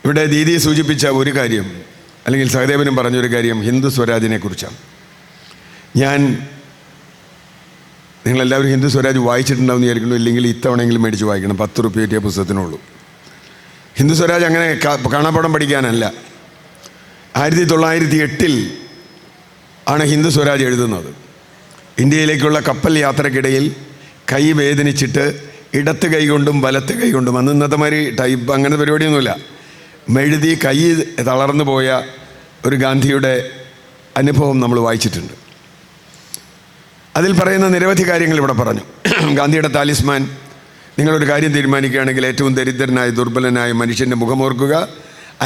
ഇവിടെ ദീദി സൂചിപ്പിച്ച ഒരു കാര്യം, അല്ലെങ്കിൽ സഹദേവനും പറഞ്ഞൊരു കാര്യം ഹിന്ദു സ്വരാജിനെ കുറിച്ചാണ്. നിങ്ങളെല്ലാവരും ഹിന്ദു സ്വരാജ് വായിച്ചിട്ടുണ്ടാവുമെന്ന് വിചാരിക്കുന്നു. ഇല്ലെങ്കിൽ ഇത്തവണെങ്കിലും മേടിച്ച് വായിക്കണം. 10 രൂപ കിട്ടിയ പുസ്തകത്തിനുള്ളൂ. ഹിന്ദു സ്വരാജ് അങ്ങനെ കാണാപ്പാടം പഠിക്കാനല്ല. 1908 ആണ് ഹിന്ദു സ്വരാജ് എഴുതുന്നത്. ഇന്ത്യയിലേക്കുള്ള കപ്പൽ യാത്രക്കിടയിൽ കൈ വേദനിച്ചിട്ട് ഇടത്ത് കൈ കൊണ്ടും വലത്ത് കൈ കൊണ്ടും, അന്ന് ഇന്നത്തെ മാതിരി ടൈപ്പ് അങ്ങനത്തെ പരിപാടിയൊന്നുമില്ല, മെഴുതി കൈ തളർന്നു പോയ ഒരു ഗാന്ധിയുടെ അനുഭവം നമ്മൾ വായിച്ചിട്ടുണ്ട്. അതിൽ പറയുന്ന നിരവധി കാര്യങ്ങൾ ഇവിടെ പറഞ്ഞു. ഗാന്ധിയുടെ താലിസ്മാൻ, നിങ്ങളൊരു കാര്യം തീരുമാനിക്കുകയാണെങ്കിൽ ഏറ്റവും ദരിദ്രനായ ദുർബലനായ മനുഷ്യൻ്റെ മുഖമോർക്കുക,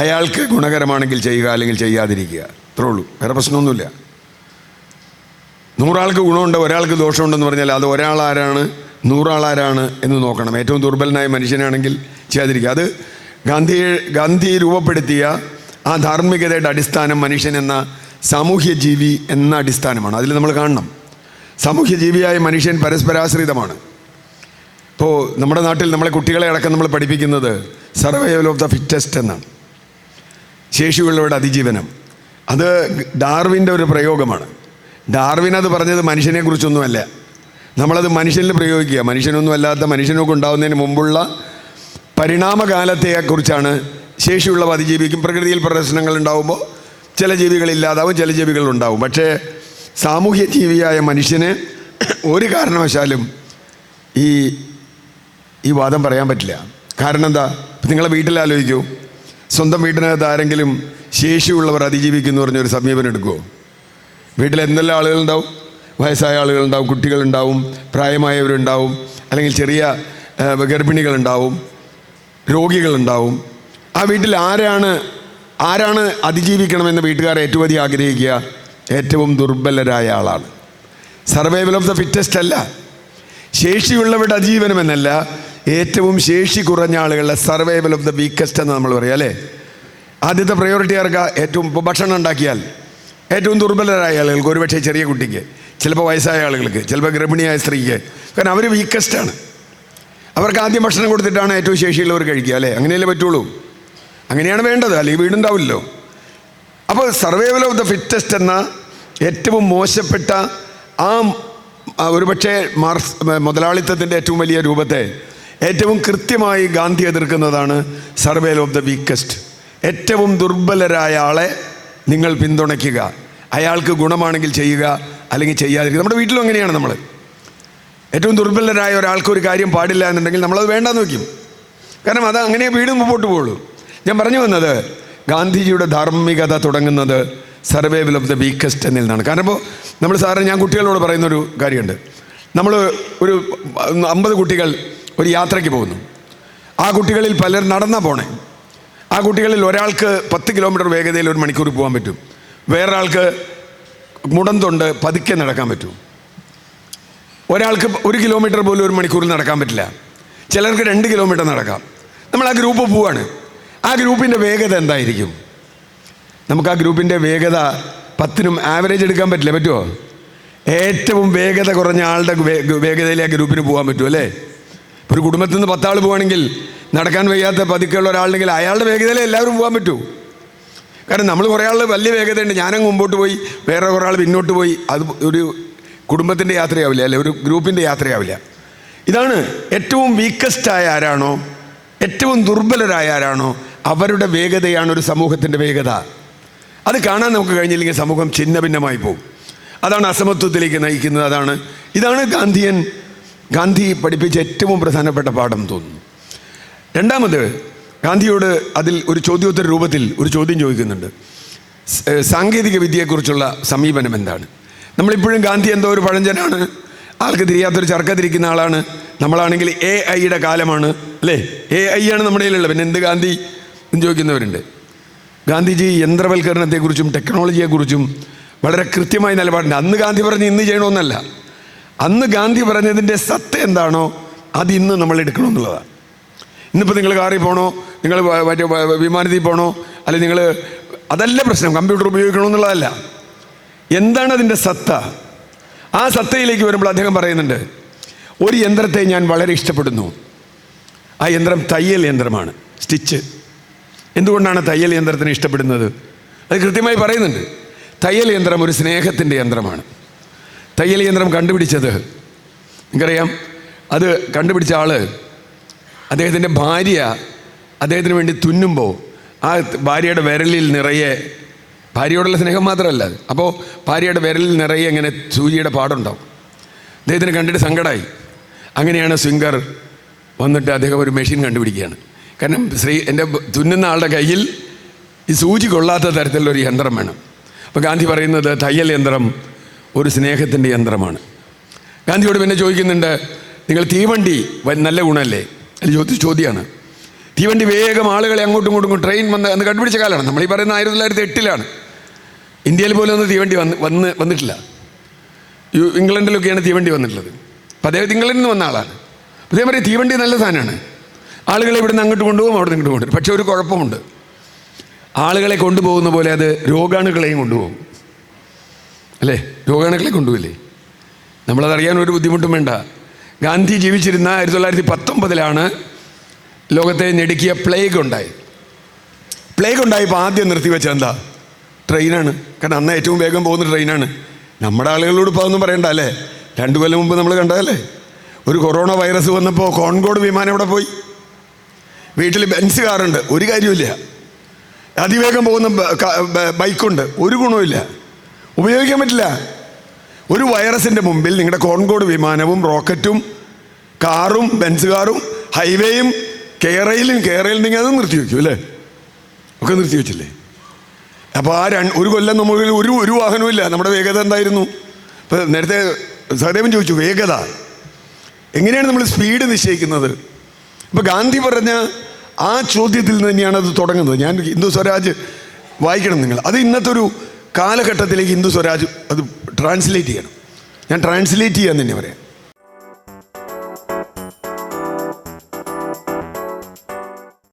അയാൾക്ക് ഗുണകരമാണെങ്കിൽ ചെയ്യുക, അല്ലെങ്കിൽ ചെയ്യാതിരിക്കുക. അത്രേ ഉള്ളൂ, വേറെ പ്രശ്നമൊന്നുമില്ല. 100 ആൾക്ക് ഗുണമുണ്ട്, ഒരാൾക്ക് ദോഷമുണ്ടെന്ന് പറഞ്ഞാൽ അത് ഒരാളാരാണ് 100 ആളാരാണ് എന്ന് നോക്കണം. ഏറ്റവും ദുർബലനായ മനുഷ്യനാണെങ്കിൽ ചെയ്യാതിരിക്കുക. അത് ഗാന്ധി രൂപപ്പെടുത്തിയ ആ ധാർമ്മികതയുടെ അടിസ്ഥാനം മനുഷ്യൻ എന്ന സാമൂഹ്യ ജീവി എന്ന അടിസ്ഥാനമാണ്. അതിൽ നമ്മൾ കാണണം, സാമൂഹ്യ ജീവിയായ മനുഷ്യൻ പരസ്പരാശ്രിതമാണ്. ഇപ്പോൾ നമ്മുടെ നാട്ടിൽ നമ്മളെ കുട്ടികളെ അടക്കം നമ്മൾ പഠിപ്പിക്കുന്നത് സർവൈവൽ ഓഫ് ദ ഫിറ്റസ്റ്റ് എന്നാണ്, ശേഷിയുള്ളവരുടെ അതിജീവനം. അത് ഡാർവിൻ്റെ ഒരു പ്രയോഗമാണ്. ഡാർവിൻ അത് പറഞ്ഞത് മനുഷ്യനെ കുറിച്ചൊന്നുമല്ല, നമ്മളത് മനുഷ്യനിൽ പ്രയോഗിക്കുക. മനുഷ്യനൊന്നും അല്ലാത്ത മനുഷ്യനൊക്കെ ഉണ്ടാകുന്നതിന് മുമ്പുള്ള പരിണാമകാലത്തെക്കുറിച്ചാണ്. ശേഷിയുള്ളവ അതിജീവിക്കും. പ്രകൃതിയിൽ പ്രശ്നങ്ങൾ ഉണ്ടാകുമ്പോൾ ചില ജീവികളില്ലാതാവും, ചില ജീവികളുണ്ടാവും. പക്ഷേ സാമൂഹ്യ ജീവിയായ മനുഷ്യന് ഒരു കാരണവശാലും ഈ വാദം പറയാൻ പറ്റില്ല. കാരണം എന്താ? നിങ്ങളെ വീട്ടിലാലോചിക്കൂ, സ്വന്തം വീട്ടിനകത്ത് ആരെങ്കിലും ശേഷിയുള്ളവർ അതിജീവിക്കുന്നു പറഞ്ഞൊരു സമീപനം എടുക്കുമോ? വീട്ടിൽ എന്തെല്ലാം ആളുകളുണ്ടാവും? വയസ്സായ ആളുകളുണ്ടാവും, കുട്ടികളുണ്ടാവും, പ്രായമായവരുണ്ടാവും, അല്ലെങ്കിൽ ചെറിയ ഗർഭിണികളുണ്ടാവും, രോഗികളുണ്ടാവും. ആ വീട്ടിൽ ആരാണ് അതിജീവിക്കണമെന്ന് വീട്ടുകാർ ഏറ്റവും അധികം ആഗ്രഹിക്കുക? ഏറ്റവും ദുർബലരായ ആളാണ്. സർവൈവൽ ഓഫ് ദ ഫിറ്റസ്റ്റ് അല്ല, ശേഷിയുള്ളവരുടെ അതിജീവനമെന്നല്ല, ഏറ്റവും ശേഷി കുറഞ്ഞ ആളുകളുടെ സർവൈവൽ ഓഫ് ദ വീക്കസ്റ്റ് എന്ന് നമ്മൾ പറയാം അല്ലേ? ആദ്യത്തെ പ്രയോറിറ്റി ആർക്കാ? ഏറ്റവും ഇപ്പോൾ ഭക്ഷണം ഉണ്ടാക്കിയാൽ ഏറ്റവും ദുർബലരായ ആളുകൾക്ക്, ഒരുപക്ഷെ ചെറിയ കുട്ടിക്ക്, ചിലപ്പോൾ വയസ്സായ ആളുകൾക്ക്, ചിലപ്പോൾ ഗർഭിണിയായ സ്ത്രീക്ക്. കാരണം അവർ വീക്കസ്റ്റാണ്. അവർക്ക് ആദ്യം ഭക്ഷണം കൊടുത്തിട്ടാണ് ഏറ്റവും ശേഷിയുള്ളവർ കഴിക്കുക അല്ലേ? അങ്ങനെയല്ലേ പറ്റുള്ളൂ. അങ്ങനെയാണ് വേണ്ടത്, അല്ലെങ്കിൽ വീടുണ്ടാവില്ലല്ലോ. അപ്പോൾ സർവൈവൽ ഓഫ് ദ ഫിറ്റസ്റ്റ് എന്ന ഏറ്റവും മോശപ്പെട്ട ഒരുപക്ഷെ മുതലാളിത്തത്തിൻ്റെ ഏറ്റവും വലിയ രൂപത്തെ ഏറ്റവും കൃത്യമായി ഗാന്ധി എതിർക്കുന്നതാണ് സർവൈവൽ ഓഫ് ദ വീക്കസ്റ്റ്. ഏറ്റവും ദുർബലരായ ആളെ നിങ്ങൾ പിന്തുണയ്ക്കുക, അയാൾക്ക് ഗുണമാണെങ്കിൽ ചെയ്യുക, അല്ലെങ്കിൽ ചെയ്യാതിരിക്കുക. നമ്മുടെ വീട്ടിലും അങ്ങനെയാണ്. നമ്മൾ ഏറ്റവും ദുർബലരായ ഒരാൾക്ക് ഒരു കാര്യം പാടില്ല എന്നുണ്ടെങ്കിൽ നമ്മളത് വേണ്ടാന്ന് വയ്ക്കും. കാരണം അത് അങ്ങനെ വീട് മുമ്പോട്ട് പോകുള്ളൂ. ഞാൻ പറഞ്ഞു വന്നത്, ഗാന്ധിജിയുടെ ധാർമ്മികത തുടങ്ങുന്നത് സർവൈവൽ ഓഫ് ദ വീക്കസ്റ്റ് എന്നിൽ നിന്നാണ്. കാരണം ഇപ്പോൾ നമ്മൾ ഞാൻ കുട്ടികളോട് പറയുന്നൊരു കാര്യമുണ്ട്. നമ്മൾ ഒരു 50 കുട്ടികൾ ഒരു യാത്രയ്ക്ക് പോകുന്നു. ആ കുട്ടികളിൽ പലർ നടന്നാ പോണേ. ആ കുട്ടികളിൽ ഒരാൾക്ക് 10 കിലോമീറ്റർ വേഗതയിൽ 1 മണിക്കൂർ പോകാൻ പറ്റും. വേറൊരാൾക്ക് മുടന്തുണ്ട്, പതുക്കെ നടക്കാൻ പറ്റും. ഒരാൾക്ക് 1 കിലോമീറ്റർ പോലും 1 മണിക്കൂറിൽ നടക്കാൻ പറ്റില്ല. ചിലർക്ക് 2 കിലോമീറ്റർ നടക്കാം. നമ്മൾ ആ ഗ്രൂപ്പ് പോവാണ്. ആ ഗ്രൂപ്പിൻ്റെ വേഗത എന്തായിരിക്കും? നമുക്ക് ആ ഗ്രൂപ്പിൻ്റെ വേഗത 10നും ആവറേജ് എടുക്കാൻ പറ്റില്ല. പറ്റുമോ? ഏറ്റവും വേഗത കുറഞ്ഞ ആളുടെ വേഗതയിൽ ആ ഗ്രൂപ്പിന് പോകാൻ പറ്റുമോ അല്ലേ? ഒരു കുടുംബത്തിൽ നിന്ന് 10 ആൾ പോവുകയാണെങ്കിൽ നടക്കാൻ വയ്യാത്ത പതുക്കെയുള്ള ഒരാളുണ്ടെങ്കിൽ അയാളുടെ വേഗതയിലേ എല്ലാവരും പോകാൻ പറ്റൂ. കാരണം നമ്മൾ കുറേ ആൾ വലിയ വേഗതയുണ്ട്, ഞാനങ്ങ് മുമ്പോട്ട് പോയി, വേറെ കുറേ ആൾ പിന്നോട്ട് പോയി, അത് ഒരു കുടുംബത്തിൻ്റെ യാത്രയാവില്ല, അല്ലെ ഒരു ഗ്രൂപ്പിൻ്റെ യാത്രയാവില്ല. ഇതാണ് ഏറ്റവും വീക്കസ്റ്റായ ആരാണോ, ഏറ്റവും ദുർബലരായ ആരാണോ, അവരുടെ വേഗതയാണ് ഒരു സമൂഹത്തിൻ്റെ വേഗത. അത് കാണാൻ നമുക്ക് കഴിഞ്ഞില്ലെങ്കിൽ സമൂഹം ഛിന്ന ഭിന്നമായി പോകും. അതാണ് അസമത്വത്തിലേക്ക് നയിക്കുന്നത്. ഇതാണ് ഗാന്ധി പഠിപ്പിച്ച ഏറ്റവും പ്രധാനപ്പെട്ട പാഠം തോന്നുന്നു. രണ്ടാമത്, ഗാന്ധിയോട് അതിൽ ഒരു ചോദ്യോത്തര രൂപത്തിൽ ഒരു ചോദ്യം ചോദിക്കുന്നുണ്ട്. സാങ്കേതിക വിദ്യയെക്കുറിച്ചുള്ള സമീപനം എന്താണ്? നമ്മളിപ്പോഴും ഗാന്ധി എന്തോ ഒരു പഴഞ്ചനാണ്, ആൾക്ക് തിരിയാത്തൊരു ചർക്ക തിരിക്കുന്ന ആളാണ്. നമ്മളാണെങ്കിൽ AI കാലമാണ് അല്ലേ? AI ആണ് നമ്മുടെ കയ്യിലുള്ളത്, പിന്നെ എന്ത് ഗാന്ധി എന്ന് ചോദിക്കുന്നവരുണ്ട്. ഗാന്ധിജി യന്ത്രവൽക്കരണത്തെക്കുറിച്ചും ടെക്നോളജിയെക്കുറിച്ചും വളരെ കൃത്യമായി നിലപാടുണ്ട്. അന്ന് ഗാന്ധി പറഞ്ഞ് ഇന്ന് ചെയ്യണമെന്നല്ല, അന്ന് ഗാന്ധി പറഞ്ഞതിൻ്റെ സത്ത എന്താണോ അത് ഇന്ന് നമ്മൾ എടുക്കണമെന്നുള്ളതാണ്. ഇന്നിപ്പോൾ നിങ്ങൾ കാറിൽ പോകണോ, നിങ്ങൾ മറ്റേ വിമാനത്തിൽ പോകണോ, അല്ലെങ്കിൽ നിങ്ങൾ അതല്ല പ്രശ്നം, കമ്പ്യൂട്ടർ ഉപയോഗിക്കണമെന്നുള്ളതല്ല. എന്താണ് അതിൻ്റെ സത്ത? ആ സത്തയിലേക്ക് വരുമ്പോൾ അദ്ദേഹം പറയുന്നുണ്ട്, ഒരു യന്ത്രത്തെ ഞാൻ വളരെ ഇഷ്ടപ്പെടുന്നു. ആ യന്ത്രം തയ്യൽ യന്ത്രമാണ്, സ്റ്റിച്ച്. എന്തുകൊണ്ടാണ് തയ്യൽ യന്ത്രത്തിന് ഇഷ്ടപ്പെടുന്നത്? അത് കൃത്യമായി പറയുന്നുണ്ട്. തയ്യൽ യന്ത്രം ഒരു സ്നേഹത്തിൻ്റെ യന്ത്രമാണ്. തയ്യൽ യന്ത്രം കണ്ടുപിടിച്ചത് നിങ്ങൾക്കറിയാം, അത് കണ്ടുപിടിച്ച ആൾ അദ്ദേഹത്തിൻ്റെ ഭാര്യ അദ്ദേഹത്തിന് വേണ്ടി തുന്നുമ്പോൾ ആ ഭാര്യയുടെ വിരലിൽ നിറയെ, ഭാര്യയോടുള്ള സ്നേഹം മാത്രമല്ല, അപ്പോൾ ഭാര്യയുടെ വിരലിൽ നിറയെ ഇങ്ങനെ സൂചിയുടെ പാടുണ്ടാവും. അദ്ദേഹത്തിന് കണ്ടിട്ട് സങ്കടമായി. അങ്ങനെയാണ് സ്വിംഗർ വന്നിട്ട് അദ്ദേഹം ഒരു മെഷീൻ കണ്ടുപിടിക്കുകയാണ്. കാരണം എൻ്റെ തുന്നുന്ന ആളുടെ കയ്യിൽ ഈ സൂചി കൊള്ളാത്ത തരത്തിലുള്ളൊരു യന്ത്രം വേണം. അപ്പോൾ ഗാന്ധി പറയുന്നത് തയ്യൽ യന്ത്രം ഒരു സ്നേഹത്തിൻ്റെ യന്ത്രമാണ്. ഗാന്ധിയോട് പിന്നെ ചോദിക്കുന്നുണ്ട്, നിങ്ങൾ തീവണ്ടി നല്ല ഗുണമല്ലേ? അത് ചോദ്യമാണ്. തീവണ്ടി വേഗം ആളുകളെ അങ്ങോട്ടും ഇങ്ങോട്ടും ട്രെയിൻ അന്ന് കണ്ടുപിടിച്ച കാലമാണ്. നമ്മളീ പറയുന്ന 1908 ഇന്ത്യയിൽ പോലും ഒന്നും തീവണ്ടി വന്നിട്ടില്ല. ഇംഗ്ലണ്ടിലൊക്കെയാണ് തീവണ്ടി വന്നിട്ടുള്ളത്. അപ്പോൾ അദ്ദേഹം ഇംഗ്ലണ്ടിൽ നിന്ന് വന്ന ആളാണ്. അദ്ദേഹം പറയും തീവണ്ടി നല്ല സാധനമാണ്, ആളുകളെ ഇവിടെ നിന്ന് അങ്ങോട്ട് കൊണ്ടുപോകും, അവിടെ നിന്ന് ഇങ്ങോട്ട് കൊണ്ടുവരും. പക്ഷേ ഒരു കുഴപ്പമുണ്ട്, ആളുകളെ കൊണ്ടുപോകുന്ന പോലെ അത് രോഗാണുക്കളെയും കൊണ്ടുപോകും അല്ലേ? രോഗാണുക്കളെ കൊണ്ടുപോയില്ലേ? നമ്മളതറിയാൻ ഒരു ബുദ്ധിമുട്ടും വേണ്ട. ഗാന്ധി ജീവിച്ചിരുന്ന 1919 ലോകത്തെ ഞെടുക്കിയ പ്ലേഗ് ഉണ്ടായി. പ്ലേഗ് ഉണ്ടായപ്പോൾ ആദ്യം നിർത്തിവെച്ച എന്താ? ട്രെയിനാണ്. കാരണം അന്ന് ഏറ്റവും വേഗം പോകുന്ന ട്രെയിനാണ്. നമ്മുടെ ആളുകളോട് ഇപ്പോൾ അതൊന്നും പറയണ്ട അല്ലേ? 2 കൊല്ലം മുമ്പ് നമ്മൾ കണ്ടതല്ലേ, ഒരു കൊറോണ വൈറസ് വന്നപ്പോൾ കോൺകോഡ് വിമാനം എവിടെ പോയി? വീട്ടിൽ ബെൻസ് കാറുണ്ട്, ഒരു കാര്യമില്ല. അതിവേഗം പോകുന്ന ബൈക്കുണ്ട്, ഒരു ഗുണവുമില്ല, ഉപയോഗിക്കാൻ പറ്റില്ല. ഒരു വൈറസിൻ്റെ മുമ്പിൽ നിങ്ങളുടെ കോൺകോഡ് വിമാനവും റോക്കറ്റും കാറും ബെൻസ് കാറും ഹൈവേയും കേരളയിൽ നിങ്ങൾ അത് നിർത്തിവെക്കും അല്ലേ? ഒക്കെ നിർത്തിവെച്ചില്ലേ? അപ്പോൾ ആ ഒരു കൊല്ലം നമ്മളിൽ ഒരു വാഹനവും ഇല്ല. നമ്മുടെ വേഗത എന്തായിരുന്നു? ഇപ്പോൾ നേരത്തെ സഹദേവൻ ചോദിച്ചു, വേഗത എങ്ങനെയാണ് നമ്മൾ സ്പീഡ് നിശ്ചയിക്കുന്നത്? ഇപ്പോൾ ഗാന്ധി പറഞ്ഞ ആ ചോദ്യത്തിൽ നിന്ന് തന്നെയാണ് അത് തുടങ്ങുന്നത്. ഞാൻ ഹിന്ദു സ്വരാജ് വായിക്കണം നിങ്ങൾ. അത് ഇന്നത്തെ ഒരു കാലഘട്ടത്തിലേക്ക് ഹിന്ദു സ്വരാജ് അത് ട്രാൻസ്ലേറ്റ് ചെയ്യണം. ഞാൻ ട്രാൻസ്ലേറ്റ് ചെയ്യാൻ തന്നെ പറയാം.